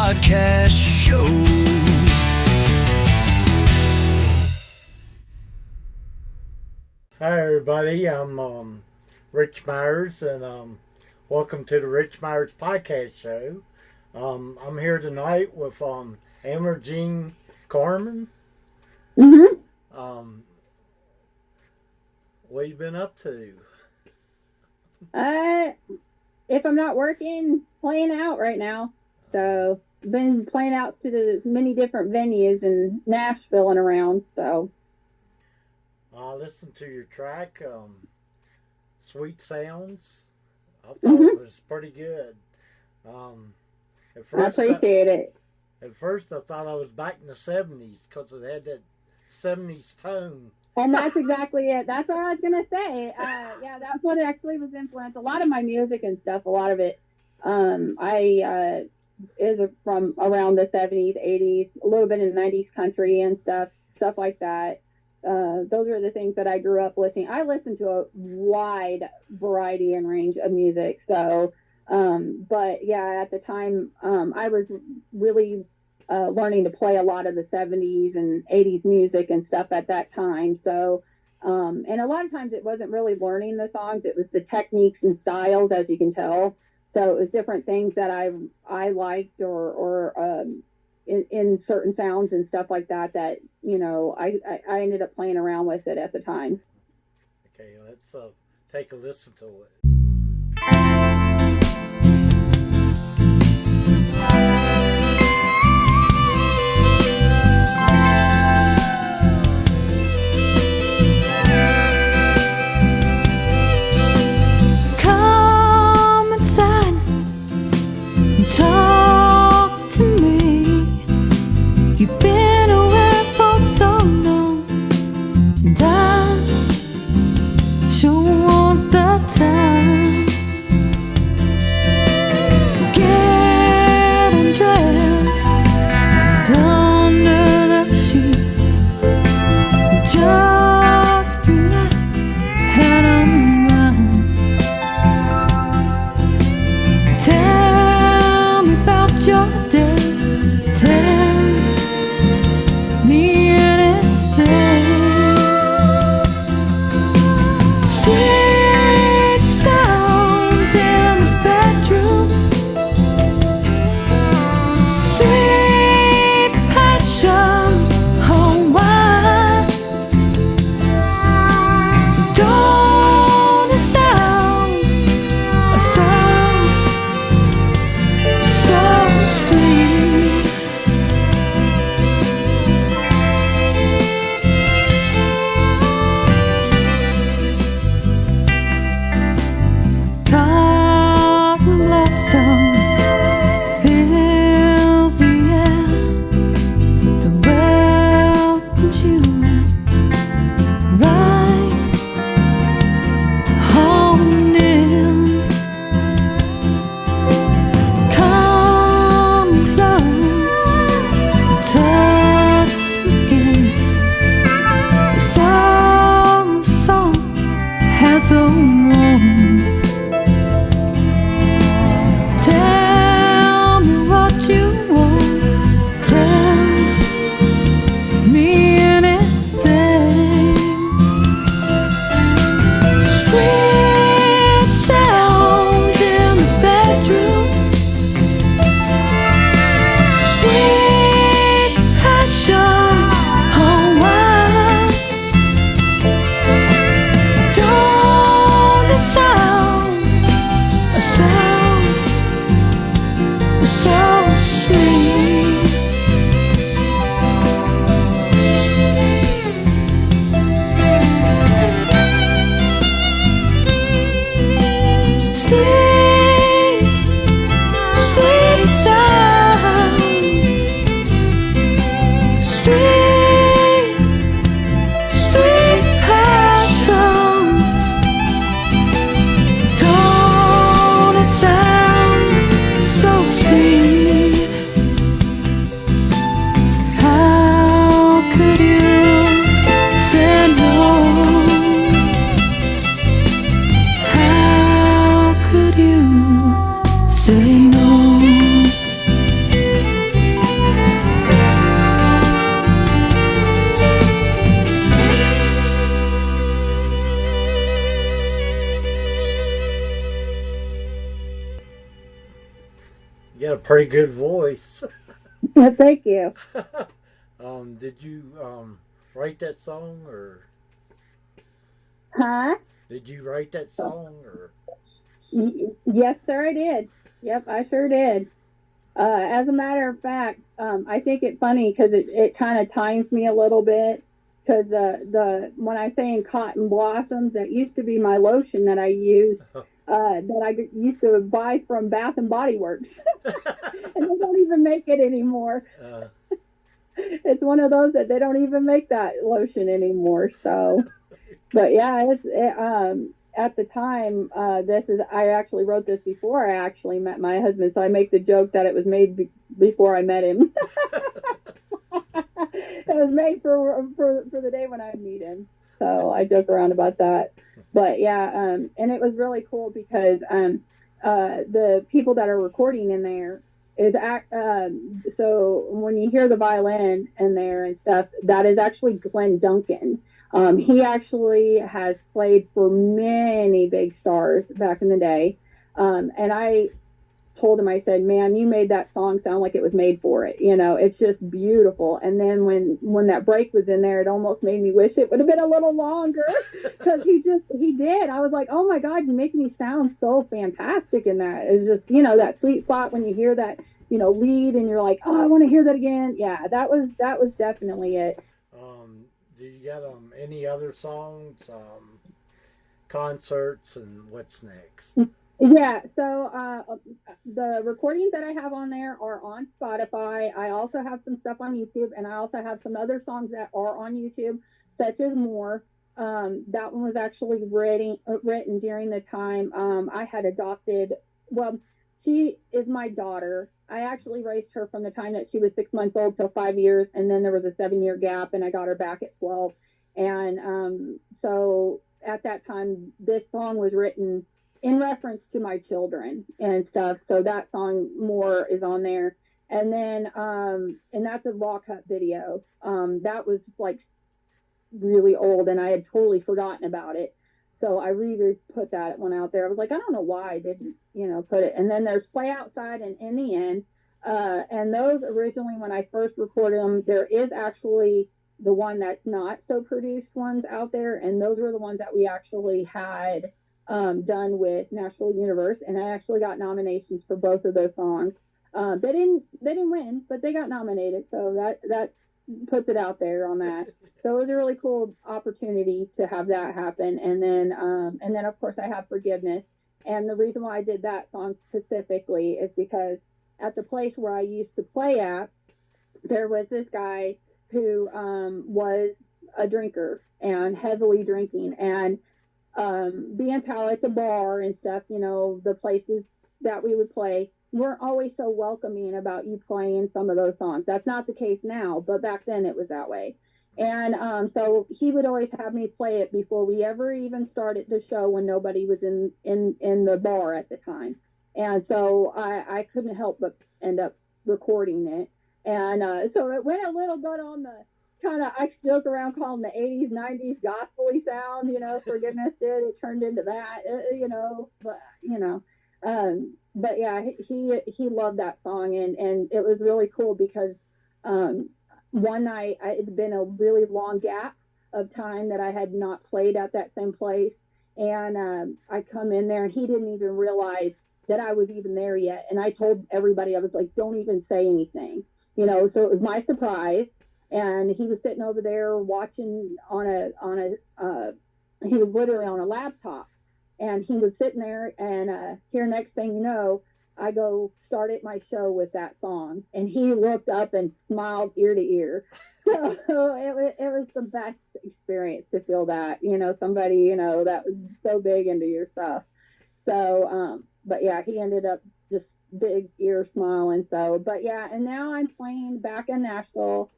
podcast show. Hi everybody, I'm Rich Myers, and welcome to the Rich Myers podcast show. I'm here tonight with Amber Jean Carman. Mm-hmm. What you been up to? If I'm not working, playing out right now. So been playing out to the many different venues in Nashville and around. So I listened to your track, Sweet Sounds. I thought it was pretty good. At I first, appreciate it. At first, I thought I was back in the 70s because it had that 70s tone. And that's exactly it. That's what I was gonna say. Yeah, that's what actually was influenced. A lot of my music and stuff. A lot of it, is from around the 70s, 80s, a little bit in the 90s country and stuff like that. Those are the things that I grew up listening. I listened to a wide variety and range of music. So, but yeah, at the time, I was really learning to play a lot of the 70s and 80s music and stuff at that time. So, and a lot of times it wasn't really learning the songs. It was the techniques and styles, as you can tell. So it was different things that I liked or in certain sounds and stuff like that, you know, I ended up playing around with it at the time. Okay, let's take a listen to it. Come inside and talk to me. You've been away for so long, and I sure want the time. Get undressed under the sheets, just relax and unwind. Tell me about your day. Tell me anything. Sweet sounds in the bedroom, sweet passions unwind. Don't it sound so sweet? Cotton blossoms fill the air that welcomes you right home in. Come close, touch my skin. The song has a warm. Tell You got a pretty good voice. Thank you. Did you write that song, or Huh? did you write that song, or? Yes, sir, I did. Yep, I sure did. As a matter of fact, I think it's funny because it kind of times me a little bit because when I say in cotton blossoms, that used to be my lotion that I used that I used to buy from Bath and Body Works, and they don't even make it anymore. uh, It's one of those that they don't even make that lotion anymore. So, but yeah, at the time, this is I actually wrote this before I actually met my husband, so I make the joke that it was made before I met him. It was made for the day when I meet him. So I joke around about that. But yeah, and it was really cool because the people that are recording in there so when you hear the violin in there and stuff, that is actually Glenn Duncan. He actually has played for many big stars back in the day. And I told him, I said, man, you made that song sound like it was made for it. It's just beautiful. And then when that break was in there, it almost made me wish it would have been a little longer because he did. I was like, oh my God, you make me sound so fantastic in that. It's just, that sweet spot when you hear that, lead and you're like, oh, I want to hear that again. Yeah, that was definitely it. do you got any other songs, concerts, and what's next? Yeah, so the recordings that I have on there are on Spotify. I also have some stuff on YouTube, and I also have some other songs that are on YouTube, such as More. That one was actually written during the time I had adopted. Well, she is my daughter. I actually raised her from the time that she was 6 months old till 5 years, and then there was a 7 year gap, and I got her back at 12. And so at that time, this song was written in reference to my children and stuff. So that song More is on there. And then and that's a raw cut video. That was like really old and I had totally forgotten about it. So I put that one out there. I was like, I don't know why I didn't, put it. And then there's Play Outside and In the End. And those originally, when I first recorded them, there is actually the one that's not so produced ones out there. And those were the ones that we actually had done with Nashville Universe, and I actually got nominations for both of those songs. They didn't win, but they got nominated, so that puts it out there on that. So it was a really cool opportunity to have that happen, and then of course I have Forgiveness, and the reason why I did that song specifically is because at the place where I used to play at, there was this guy who was a drinker and heavily drinking, and being tall at the bar and stuff, the places that we would play weren't always so welcoming about you playing some of those songs. That's not the case now, but back then it was that way. And so he would always have me play it before we ever even started the show when nobody was in the bar at the time. And so I couldn't help but end up recording it. And so it went a little bit on the kind of, I joke around calling the 80s, 90s gospel-y sound, Forgiveness did. It turned into that, but yeah, he loved that song, and it was really cool because one night it had been a really long gap of time that I had not played at that same place, and I come in there and he didn't even realize that I was even there yet, and I told everybody, I was like, don't even say anything, so it was my surprise. And he was sitting over there watching he was literally on a laptop, and he was sitting there, and here, next thing you know, I go started my show with that song, and he looked up and smiled ear to ear. So it was the best experience to feel that, somebody, that was so big into your stuff. So but yeah, he ended up just big ear smiling. So, but yeah, and now I'm playing back in Nashville.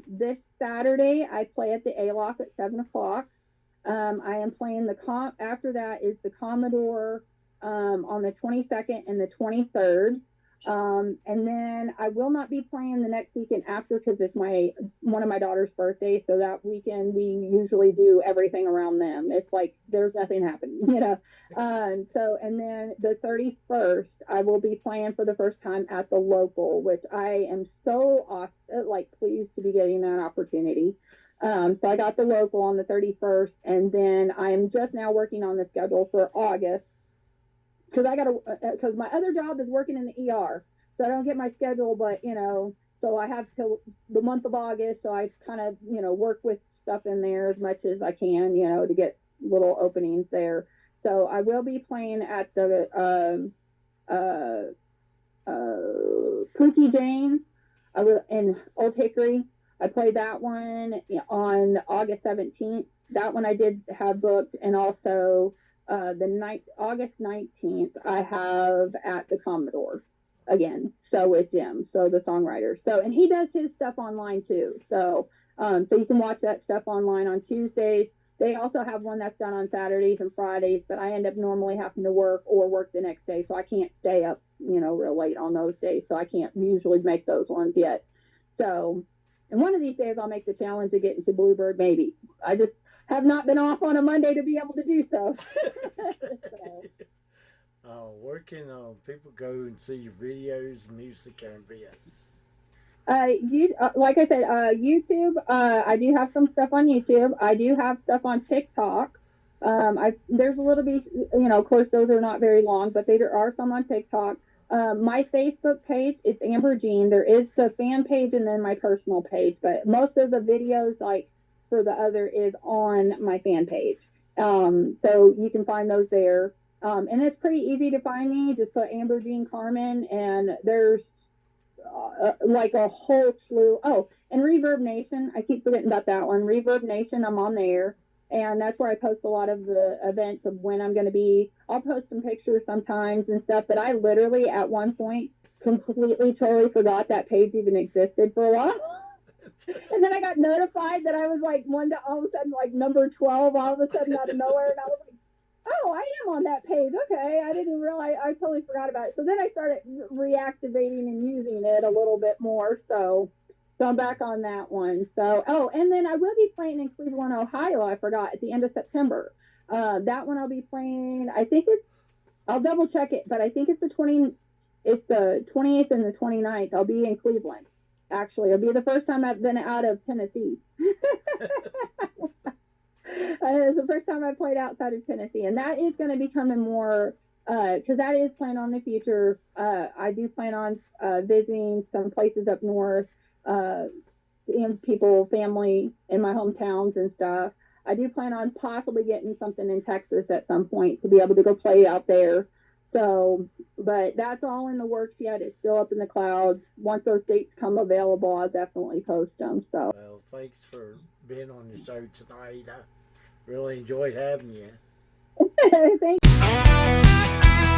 This Saturday, I play at the A-Lock at 7 o'clock. I am playing after that is the Commodore on the 22nd and the 23rd. And then I will not be playing the next weekend after because it's one of my daughter's birthdays. So that weekend we usually do everything around them. It's like there's nothing happening, you know. And then the 31st, I will be playing for the first time at the local, which I am so pleased to be getting that opportunity. So I got the local on the 31st, and then I'm just now working on the schedule for August because my other job is working in the ER, so I don't get my schedule, but you know, so I have till the month of August, so I kind of work with stuff in there as much as I can, to get little openings there. So I will be playing at the Pookie Jane in Old Hickory. I played that one on August 17th. That one I did have booked, and also August 19th, I have at the Commodore again. So with Jim, so the songwriter. So, and he does his stuff online too. So you can watch that stuff online on Tuesdays. They also have one that's done on Saturdays and Fridays, but I end up normally having to work the next day, so I can't stay up, real late on those days. So I can't usually make those ones yet. So, and one of these days I'll make the challenge of getting to Bluebird. Maybe I just have not been off on a Monday to be able to do so. Where can people go and see your videos, music, and events? Like I said, YouTube. I do have some stuff on YouTube. I do have stuff on TikTok. There's a little bit, of course, those are not very long, but there are some on TikTok. My Facebook page is Amber Jean. There is the fan page and then my personal page, but most of the videos, like for the other, is on my fan page. So you can find those there. And it's pretty easy to find me. Just put Amber Jean Carman, and there's like a whole slew. Oh, and Reverb Nation. I keep forgetting about that one. Reverb Nation, I'm on there. And that's where I post a lot of the events of when I'm going to be. I'll post some pictures sometimes and stuff, but I literally at one point completely totally forgot that page even existed for a while. And then I got notified that I was like all of a sudden like number 12 all of a sudden out of nowhere. And I was like, oh, I am on that page. Okay. I didn't realize. I totally forgot about it. So then I started reactivating and using it a little bit more. So I'm back on that one. So, and then I will be playing in Cleveland, Ohio. I forgot at the end of September. That one I'll be playing. I'll double check it, but I think it's the 28th and the 29th. I'll be in Cleveland. Actually, it'll be the first time I've been out of Tennessee. It's the first time I played outside of Tennessee, and that is going to be coming more because that is planned on the future. I do plan on visiting some places up north. Family in my hometowns and stuff. I do plan on possibly getting something in Texas at some point to be able to go play out there. So, but that's all in the works yet. It's still up in the clouds. Once those dates come available, I'll definitely post them. So, well, thanks for being on the show tonight. I really enjoyed having you. Thank you.